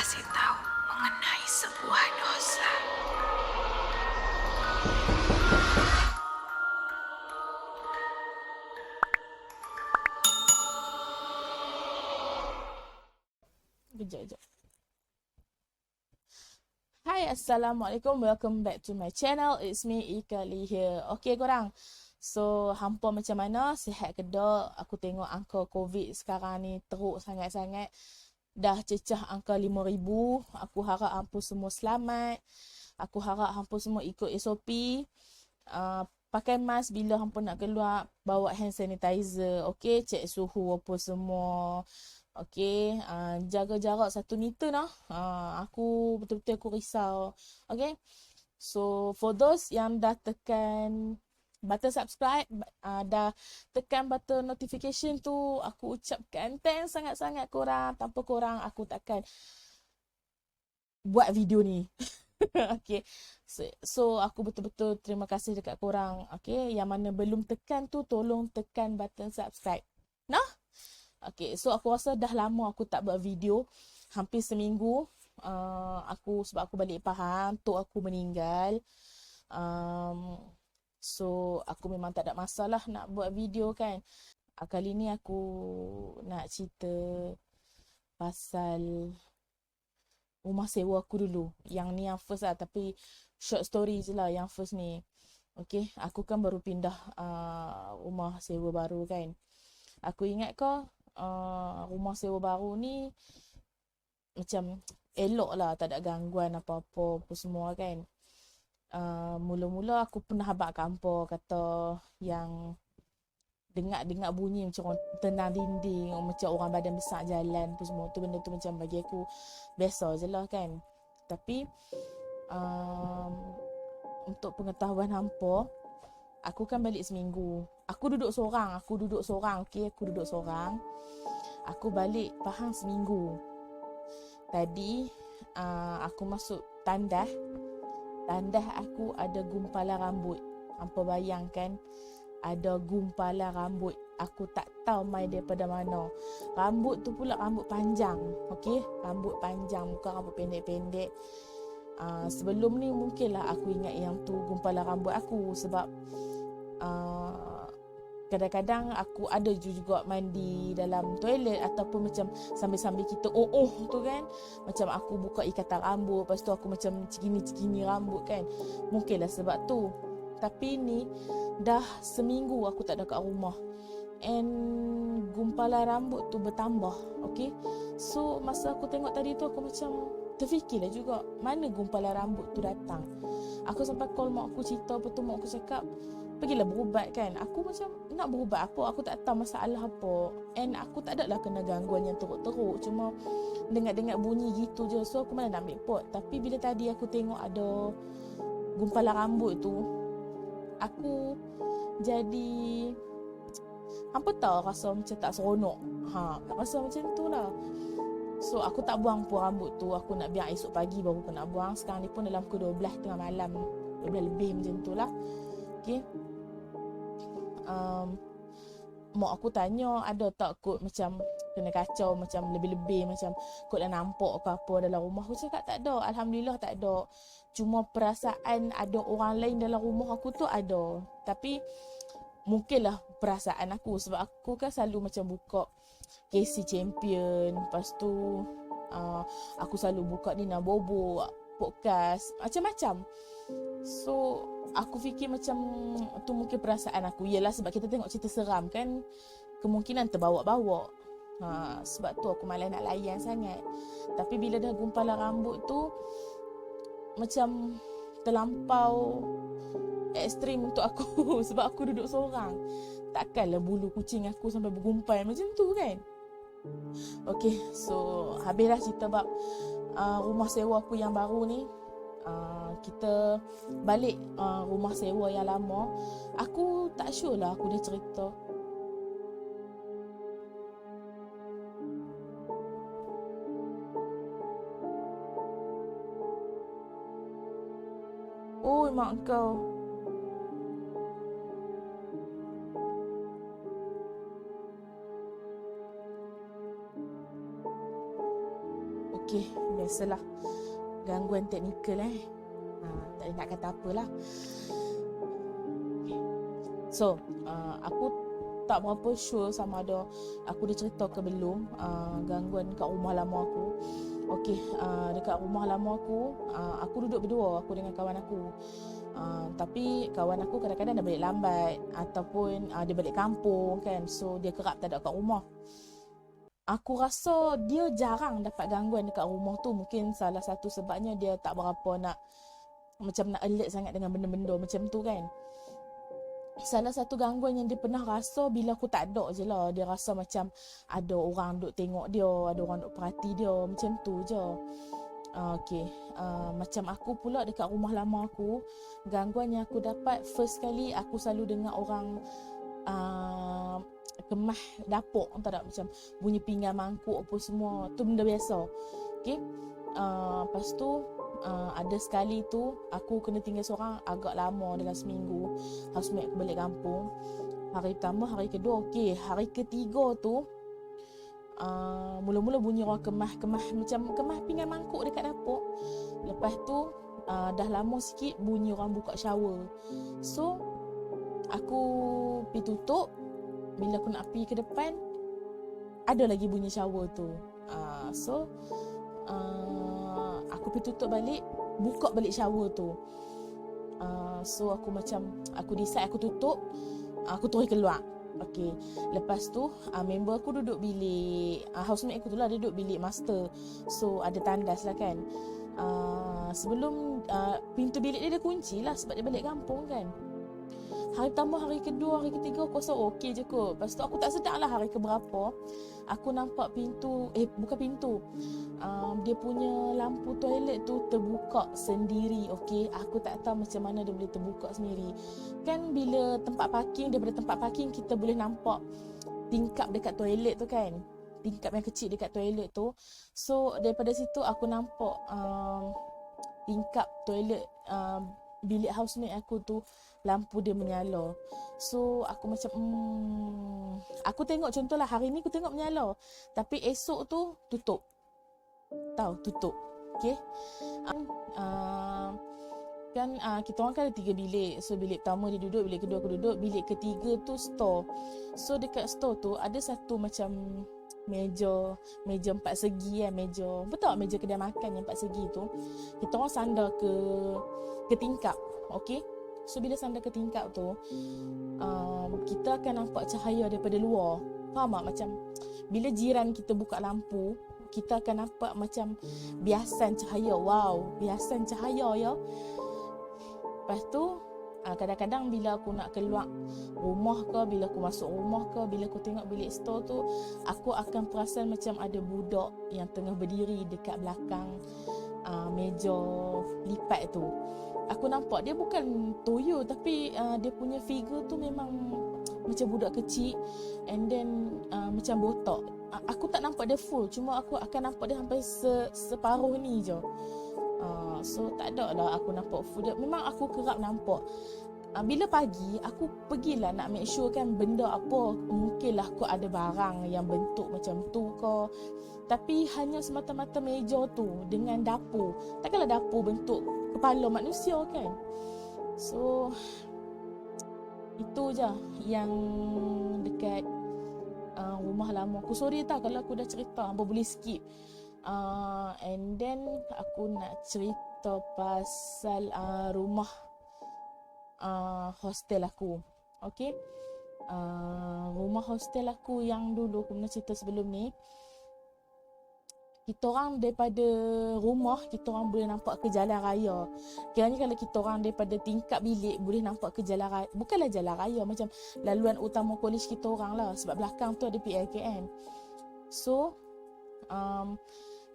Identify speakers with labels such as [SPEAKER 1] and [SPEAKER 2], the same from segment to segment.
[SPEAKER 1] kasih tahu mengenai sebuah dosa.
[SPEAKER 2] Kejap. Hai, Assalamualaikum. Welcome back to my channel. It's me, Ika Lee here. Okay, korang. So, hampa macam mana? Sihat ke tak? Aku tengok angka COVID sekarang ni teruk sangat-sangat. Dah cecah angka 5,000. Aku harap hampa semua selamat. Aku harap hampa semua ikut SOP. Pakai mask bila hampa nak keluar. Bawa hand sanitizer. Okay, cek suhu apa semua. Okay, jaga jarak 1 meter lah. Aku betul-betul aku risau. Okay, so for those yang dah tekan button subscribe, dah tekan button notification tu, aku ucapkan thanks sangat-sangat korang. Tanpa korang aku takkan buat video ni. Okay, so aku betul-betul terima kasih dekat korang. Okay, yang mana belum tekan tu tolong tekan button subscribe. Nah, okay, so aku rasa dah lama aku tak buat video. Hampir seminggu. Sebab aku balik Pahang, tok aku meninggal. So aku memang tak ada masalah nak buat video kan. Kali ni aku nak cerita pasal rumah sewa aku dulu. Yang ni yang first lah, tapi short story je lah yang first ni. Okay, aku kan baru pindah rumah sewa baru kan. Aku ingat kau rumah sewa baru ni macam elok lah, tak ada gangguan apa-apa apa semua kan. Mula-mula aku pernah habaq kampung kata yang dengar bunyi macam orang tendang dinding, macam orang badan besar jalan tu semua. Tu benda tu macam bagi aku biasa je lah kan. Tapi untuk pengetahuan hampa, aku kan balik seminggu. Aku duduk seorang. Okay, aku duduk seorang. Aku balik Pahang seminggu. Tadi aku masuk tandah. Tandah aku ada gumpalan rambut. Hampa bayangkan ada gumpalan rambut. Aku tak tahu mai daripada mana. Rambut tu pula rambut panjang. Okay, rambut panjang, bukan rambut pendek-pendek. Sebelum ni mungkinlah aku ingat yang tu gumpalan rambut aku. Sebab kadang-kadang aku ada juga mandi dalam toilet ataupun macam sambil-sambil kita tu kan, macam aku buka ikatan rambut, lepas tu aku macam cekini rambut kan. Mungkinlah sebab tu. Tapi ni dah seminggu aku tak ada kat rumah, and gumpalan rambut tu bertambah. Okay, so masa aku tengok tadi tu, aku macam terfikirlah juga, mana gumpalan rambut tu datang. Aku sampai call mak aku, cerita apa tu. Mak aku cakap pergilah berubat kan. Aku macam nak berubat apa, aku tak tahu masalah apa. And aku tak adalah kena gangguan yang teruk-teruk, cuma dengar-dengar bunyi gitu je. So aku mana nak ambil pot. Tapi bila tadi aku tengok ada gumpalan rambut tu, aku jadi hampa tahu rasa macam tak seronok. Rasa macam tu lah. So aku tak buang pun rambut tu. Aku nak biar esok pagi baru aku nak buang. Sekarang ni pun dalam pukul 12 tengah malam, 12 lebih macam tu lah. Okay, mak aku tanya ada tak kot macam kena kacau macam lebih-lebih, macam kot dah nampak ke apa dalam rumah. Aku cakap tak ada, Alhamdulillah tak ada. Cuma perasaan ada orang lain dalam rumah aku tu ada. Tapi mungkinlah perasaan aku, sebab aku kan selalu macam buka KC Champion. Lepas tu aku selalu buka Nina Bobo, podcast, macam-macam. So aku fikir macam tu mungkin perasaan aku. Yelah, sebab kita tengok cerita seram kan, kemungkinan terbawa-bawa. Sebab tu aku malas nak layan sangat. Tapi bila dah gumpalan rambut tu, macam terlampau ekstrim untuk aku. Sebab aku duduk seorang, takkanlah bulu kucing aku sampai bergumpal macam tu kan. Okay, so habislah cerita bab rumah sewa aku yang baru ni. Kita balik rumah sewa yang lama. Aku tak sure lah aku dah cerita. Oh, mak kau. Okay, biasalah gangguan teknikal tak ada nak kata apalah. So aku tak berapa sure sama ada aku dah cerita ke belum gangguan kat rumah lama aku. Okey, dekat rumah lama aku duduk berdua aku dengan kawan aku. Tapi kawan aku kadang-kadang dah balik lambat ataupun dia balik kampung kan. So dia kerap tak ada kat rumah. Aku rasa dia jarang dapat gangguan dekat rumah tu. Mungkin salah satu sebabnya dia tak berapa nak alert sangat dengan benda-benda macam tu kan. Salah satu gangguan yang dia pernah rasa bila aku tak ada je lah. Dia rasa macam ada orang duk tengok dia, ada orang duk perhati dia, macam tu je. Okay, macam aku pula dekat rumah lama aku, gangguan yang aku dapat first kali aku selalu dengar orang kemah dapur, tak ada macam bunyi pinggan mangkuk apa semua, tu benda biasa. Okay, lepas tu ada sekali tu aku kena tinggal seorang agak lama dalam seminggu. Housemate aku balik kampung. Hari pertama, hari kedua okey. Hari ketiga tu mula-mula bunyi orang kemah macam kemah pinggan mangkuk dekat dapur. Lepas tu dah lama sikit bunyi orang buka shower. So aku pergi tutup. Bila aku nak pergi ke depan, ada lagi bunyi shower tu. So aku pergi tutup balik, buka balik shower tu. So aku decide aku tutup, aku terus keluar. Okay, lepas tu member aku duduk bilik, housemate aku tu lah, dia duduk bilik master. So ada tandas lah kan. Sebelum pintu bilik dia kunci lah sebab dia balik kampung kan. Hari pertama, hari kedua, hari ketiga aku rasa okey je kot. Lepas tu aku tak sedar lah hari keberapa aku nampak bukan pintu, dia punya lampu toilet tu terbuka sendiri. Okey, aku tak tahu macam mana dia boleh terbuka sendiri. Kan bila daripada tempat parking kita boleh nampak tingkap dekat toilet tu kan, tingkap yang kecil dekat toilet tu. So daripada situ aku nampak tingkap toilet bilik housemate aku tu lampu dia menyala. So aku macam aku tengok contohlah hari ni aku tengok menyala, tapi esok tu tutup. Tutup. Okey. Kan kita orang kan ada 3 bilik. So bilik pertama dia duduk, bilik kedua aku duduk, bilik ketiga tu store. So dekat store tu ada satu macam meja 4 segi kan, meja kedai makan yang 4 segi tu. Kita orang sandar ke tingkap. Okey. So bila sandar ke tingkap tu, kita akan nampak cahaya daripada luar. Faham tak? Macam bila jiran kita buka lampu, kita akan nampak macam biasan cahaya. Wow, biasan cahaya ya. Lepas tu kadang-kadang bila aku nak keluar rumah ke, bila aku masuk rumah ke, bila aku tengok bilik store tu, aku akan perasan macam ada budak yang tengah berdiri dekat belakang meja lipat tu. Aku nampak dia bukan toyo, tapi dia punya figure tu memang macam budak kecil, and then macam botak. Aku tak nampak dia full, cuma aku akan nampak dia sampai separuh ni je. So tak ada lah aku nampak full dia. Memang aku kerap nampak. Bila pagi aku pergilah nak make sure kan benda apa, mungkinlah aku ada barang yang bentuk macam tu ke. Tapi hanya semata-mata meja tu dengan dapur. Takkanlah dapur bentuk kepala manusia kan. So itu je yang dekat rumah lama aku. Sorry tak kalau aku dah cerita, hampa boleh skip. And then aku nak cerita pasal rumah hostel aku. Okay, rumah hostel aku yang dulu aku pernah cerita sebelum ni. Kita orang daripada rumah, kita orang boleh nampak ke jalan raya. Kiranya kalau kita orang daripada tingkap bilik boleh nampak ke jalan raya. Bukanlah jalan raya, macam laluan utama college kita orang lah. Sebab belakang tu ada PLKN. So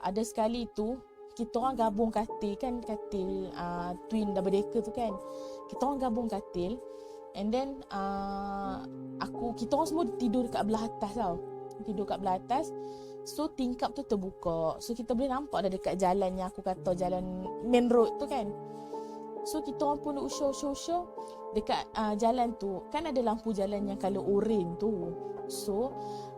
[SPEAKER 2] ada sekali tu kita orang gabung katil kan, katil twin double decker tu kan. Kita orang gabung katil, and then kita orang semua tidur dekat belah atas tau. Tidur kat belah atas. So tingkap tu terbuka. So kita boleh nampak dah dekat jalan yang aku kata jalan main road tu kan. So kita orang pun duk show dekat jalan tu. Kan ada lampu jalan yang color oren tu. So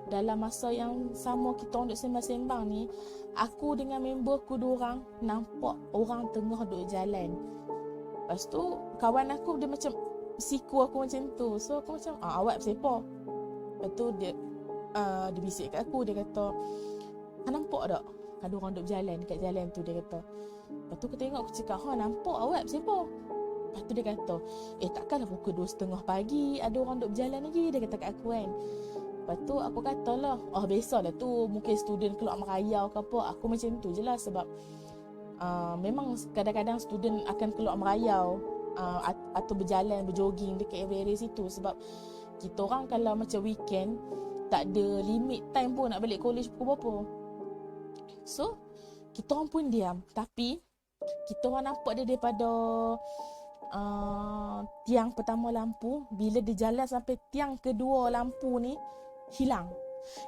[SPEAKER 2] dalam masa yang sama kita orang duk sembang-sembang ni, aku dengan member aku dua orang nampak orang tengah duk jalan. Lepas tu kawan aku dia macam siku aku macam tu. So aku macam awak siapa? Lepas tu dia bisik kat aku, dia kata, nampak tak ada orang duk berjalan dekat jalan tu, dia kata. Lepas tu aku tengok, aku cakap, nampak awak siapa? Lepas tu dia kata, takkanlah pukul 2:30 pagi ada orang duk berjalan lagi, dia kata kat aku kan. Lepas tu aku katalah, biasalah tu mungkin student keluar merayau ke apa. Aku macam tu je lah, sebab memang kadang-kadang student akan keluar merayau atau berjalan, berjoging dekat area situ. Sebab kita orang kalau macam weekend tak ada limit time pun nak balik college pukul berapa. So kita orang pun diam. Tapi kita orang nampak dia daripada tiang pertama lampu. Bila dia jalan sampai tiang kedua lampu ni, hilang.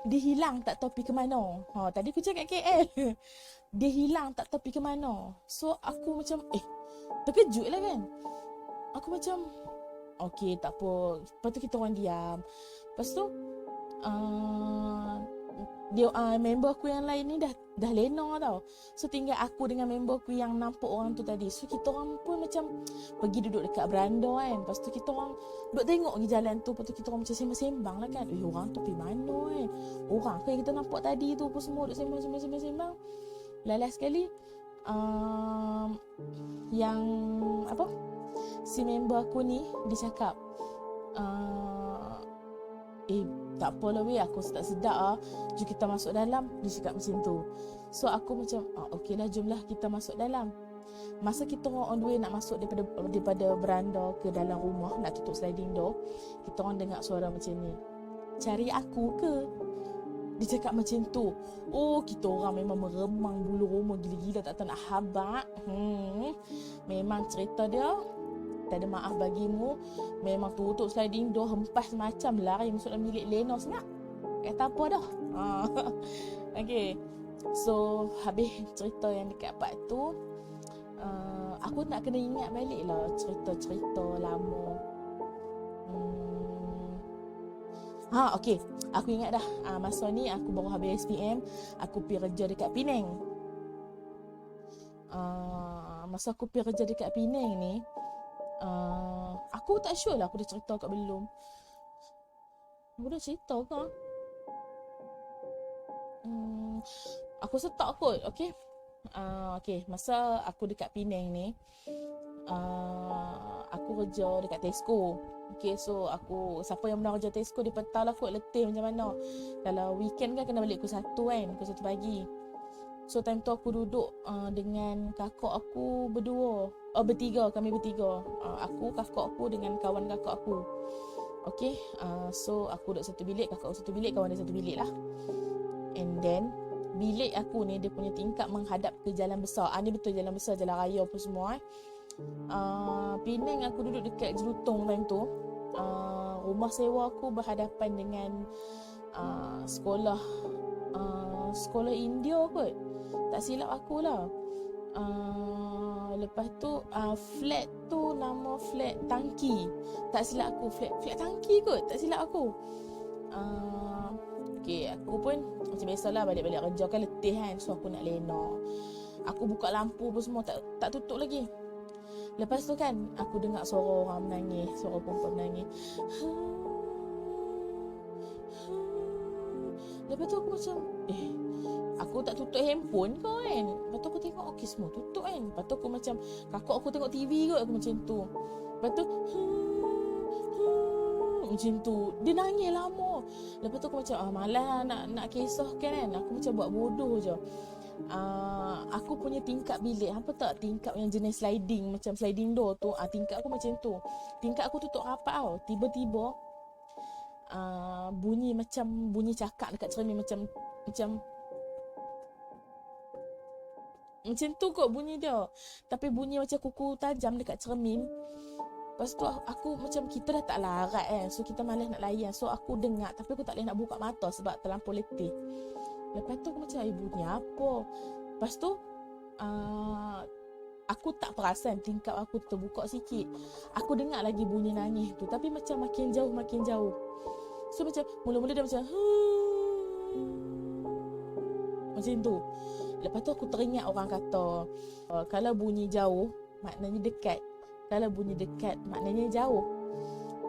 [SPEAKER 2] Dia hilang tak tahu pergi ke mana. Tadi aku cakap KL. Dia hilang tak tahu pergi ke mana. So aku macam terkejut lah kan. Aku macam okey, tak apa. Lepas tu kita orang diam. Lepas tu member aku yang lain ni dah lena tau. So tinggal aku dengan member aku yang nampak orang tu tadi. So kita orang pun macam pergi duduk dekat beranda kan. Lepas tu kita orang duduk tengok pergi jalan tu. Lepas tu kita orang macam sembang-sembang lah kan. Orang tu pergi mana kan. Orang ke yang kita nampak tadi tu pun semua duduk sembang-sembang. Last sekali yang si member aku ni dia cakap, tak apalah weh, aku sedap jom kita masuk dalam. Dia cakap macam tu. So aku macam okey lah, jomlah kita masuk dalam. Masa kita orang on the way nak masuk daripada beranda ke dalam rumah, nak tutup sliding door, kita orang dengar suara macam ni, cari aku ke? Dia cakap macam tu. Kita orang memang meremang bulu roma gila-gila, tak tahu nak habaq. Memang cerita dia tak ada maaf bagimu. Memang tutup sliding door, hempas macam lari masuk dalam bilik Lena senyap. Kata apa dah. Okay. So habis cerita yang dekat part tu, aku nak kena ingat balik lah cerita-cerita lama. Okay, aku ingat dah. Masa ni aku baru habis SPM, aku pergi kerja dekat Penang. Masa aku pergi kerja dekat Penang ni, aku tak sure lah aku dah cerita ke belum. Aku dah cerita ke? Aku rasa tak kot. Okay. Okay, masa aku dekat Penang ni, aku kerja dekat Tesco. Okay, so siapa yang pernah kerja Tesco, dia tahu lah kot letih macam mana. Kalau weekend kan kena balik pukul 1 kan, pukul 1 pagi. So time tu aku duduk dengan kakak aku bertiga, kami bertiga. Aku, kakak aku dengan kawan kakak aku. Okay, so aku duduk satu bilik, kakak aku satu bilik, kawan dia satu bilik lah. And then bilik aku ni dia punya tingkap menghadap ke jalan besar. Ni betul jalan besar, jalan raya apa semua. Penang aku duduk dekat Jelutong time tu. Rumah sewa aku berhadapan dengan sekolah India kot, tak silap aku lah. Lepas tu flat tu nama flat Tangki, tak silap aku. Flat Tangki kot, tak silap aku. Okay, aku pun macam biasalah balik-balik kerja kan letih kan. So aku nak lena, aku buka lampu pun semua tak tutup lagi. Lepas tu kan aku dengar suara orang menangis, suara perempuan menangis. Lepas tu aku macam aku tak tutup handphone ke kan. Lepas tu aku tengok okey semua tutup kan. Lepas tu aku macam, kakak aku tengok TV kot, aku macam tu. Lepas tu macam tu dia nangis lama. Lepas tu aku macam malas nak kisahkan kan. Aku macam buat bodoh je. Aku punya tingkap bilik, apa tak, tingkap yang jenis sliding, macam sliding door tu, tingkap aku macam tu. Tingkap aku tutup rapat tau. Tiba-tiba bunyi macam bunyi cakap dekat cermin, macam tu kot bunyi dia. Tapi bunyi macam kuku tajam dekat cermin. Lepas tu aku macam, kita dah tak larat kan. So kita malas nak layan. So aku dengar tapi aku tak boleh nak buka mata sebab terlampau letih. Lepas tu aku macam bunyi apa. Lepas tu aku tak perasan tingkap aku terbuka sikit. Aku dengar lagi bunyi nangis tu, tapi macam makin jauh. So macam mula-mula dia macam Macam tu. Lepas tu aku teringat orang kata, kalau bunyi jauh, maknanya dekat. Kalau bunyi dekat, maknanya jauh.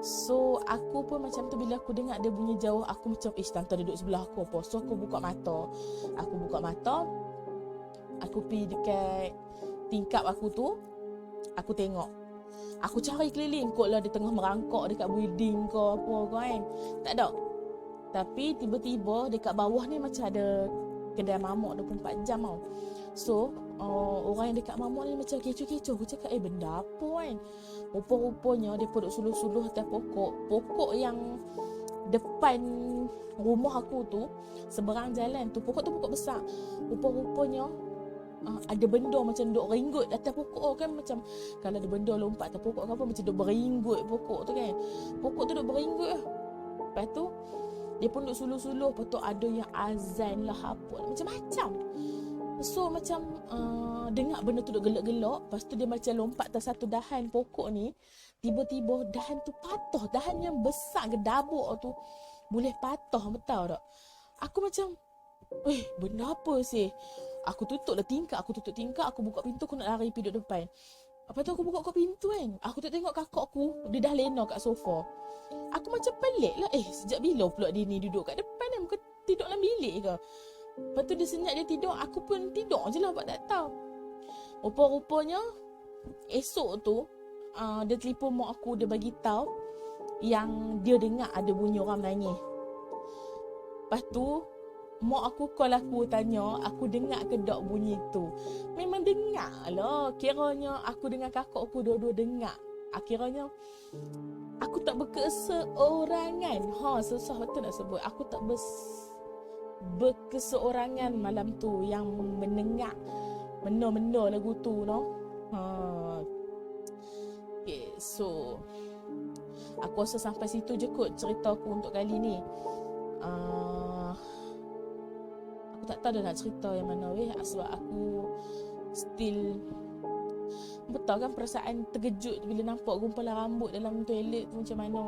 [SPEAKER 2] So, aku pun macam tu, bila aku dengar dia bunyi jauh, aku macam, tante duduk sebelah aku apa. So, aku buka mata. Aku pergi dekat tingkap aku tu, aku tengok. Aku cari keliling, kot lah dia tengah merangkak dekat building ke apa kan. Tak ada. Tapi tiba-tiba dekat bawah ni macam ada kedai mamak 24 jam tau. So, orang yang dekat mamak ni macam kecoh-kecoh. Aku cakap, benda apa kan? Rupa-rupanya dia duduk suluh-suluh atas pokok. Pokok yang depan rumah aku tu, seberang jalan tu, pokok tu pokok besar. Rupa-rupanya ada benda macam duk ringgut atas pokok kan. Macam kalau ada benda lompat atas pokok ke apa, macam duk beringgut pokok tu kan. Pokok tu duk beringgut lah. Lepas tu dia pun duk suluh-suluh. Lepas tu ada yang azan lah apa, macam-macam. So macam dengar benda tu duk gelak-gelak. Lepas tu dia macam lompat atas satu dahan pokok ni. Tiba-tiba dahan tu patah. Dahan yang besar gedabuk tu boleh patah, betul tak? Aku macam, benda apa sih? Aku tutup tingkap, aku buka pintu, aku nak lari pergi duduk depan. Lepas tu aku buka pintu kan, aku tengok kakak aku, dia dah lena kat sofa. Aku macam pelik lah, sejak bila pula dia ni duduk kat depan kan? Bukan tidur dalam bilik ke? Lepas tu dia senyap, dia tidur, aku pun tidur je lah, buat tak tahu. Rupa-rupanya esok tu dia telefon mak aku, dia bagi tahu yang dia dengar ada bunyi orang menangis. Lepas tu mak aku call aku, tanya aku dengar ke tak bunyi tu. Memang dengar lah. Kiranya aku dengan kakak aku dua-dua dengar. Akhirnya aku tak berkeseorangan. Susah betul nak sebut. Aku tak berkeseorangan malam tu yang mendengar benda-benda lagu tu, no. Okay, so aku rasa sampai situ je kot cerita aku untuk kali ni. Aku tak tahu dah nak cerita yang mana sebab aku still, betul kan, perasaan terkejut bila nampak gumpalan rambut dalam toilet tu macam mana.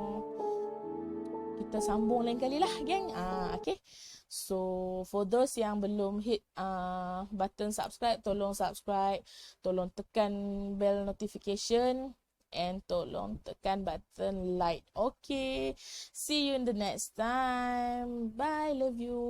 [SPEAKER 2] Kita sambung lain kali lah, geng. Okay. So, for those yang belum hit button subscribe, tolong subscribe, tolong tekan bell notification, and tolong tekan button like. Okay. See you in the next time. Bye. Love you.